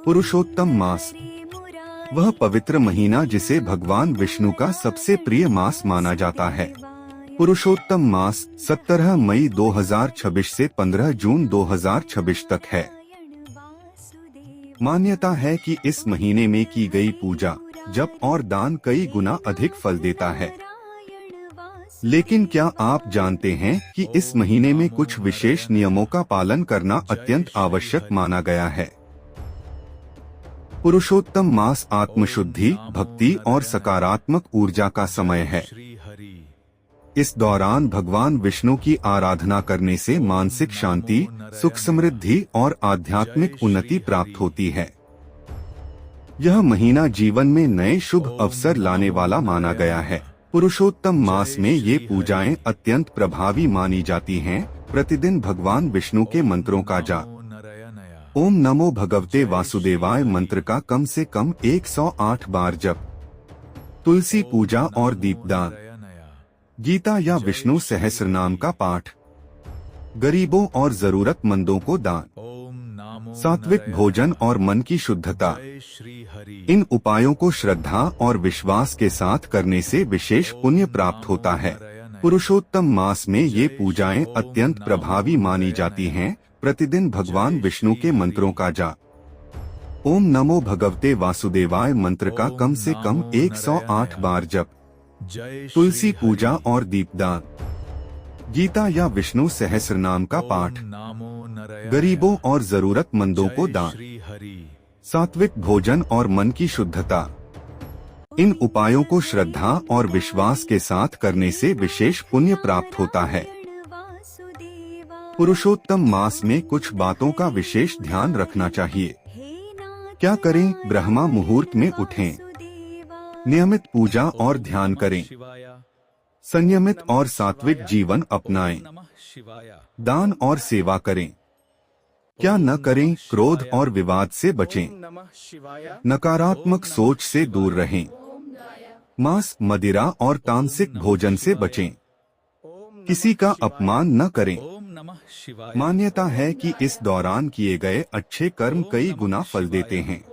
पुरुषोत्तम मास, वह पवित्र महीना जिसे भगवान विष्णु का सबसे प्रिय मास माना जाता है। पुरुषोत्तम मास 17 मई 2026 से 15 जून 2026 तक है। मान्यता है कि इस महीने में की गई पूजा, जप और दान कई गुना अधिक फल देता है। लेकिन क्या आप जानते हैं कि इस महीने में कुछ विशेष नियमों का पालन करना अत्यंत आवश्यक माना गया है। पुरुषोत्तम मास आत्मशुद्धि, भक्ति और सकारात्मक ऊर्जा का समय है। इस दौरान भगवान विष्णु की आराधना करने से मानसिक शांति, सुख समृद्धि और आध्यात्मिक उन्नति प्राप्त होती है। यह महीना जीवन में नए शुभ अवसर लाने वाला माना गया है। पुरुषोत्तम मास में ये पूजाएं अत्यंत प्रभावी मानी जाती हैं। प्रतिदिन भगवान विष्णु के मंत्रों का जाप, ओम नमो भगवते वासुदेवाय मंत्र का कम से कम 108 बार जप, तुलसी पूजा और दीपदान, गीता या विष्णु सहस्रनाम का पाठ, गरीबों और जरूरतमंदों को दान, सात्विक भोजन और मन की शुद्धता। इन उपायों को श्रद्धा और विश्वास के साथ करने से विशेष पुण्य प्राप्त होता है। पुरुषोत्तम मास में ये पूजाएं अत्यंत प्रभावी मानी जाती हैं। प्रतिदिन भगवान विष्णु के मंत्रों का जाप, ओम नमो भगवते वासुदेवाय मंत्र का कम से कम 108 बार जप, तुलसी पूजा और दीपदान, गीता या विष्णु सहस्रनाम का पाठ, गरीबों और जरूरतमंदों को दान, सात्विक भोजन और मन की शुद्धता। इन उपायों को श्रद्धा और विश्वास के साथ करने से विशेष पुण्य प्राप्त होता है। पुरुषोत्तम मास में कुछ बातों का विशेष ध्यान रखना चाहिए। क्या करें? ब्रह्मा मुहूर्त में उठें, नियमित पूजा और ध्यान करें, संयमित और सात्विक जीवन अपनाएं, दान और सेवा करें। क्या न करें? क्रोध और विवाद से बचें, नकारात्मक सोच से दूर रहें, मांस, मदिरा और तामसिक भोजन से बचें, किसी का अपमान न करें। मान्यता है कि इस दौरान किए गए अच्छे कर्म कई गुना फल देते हैं।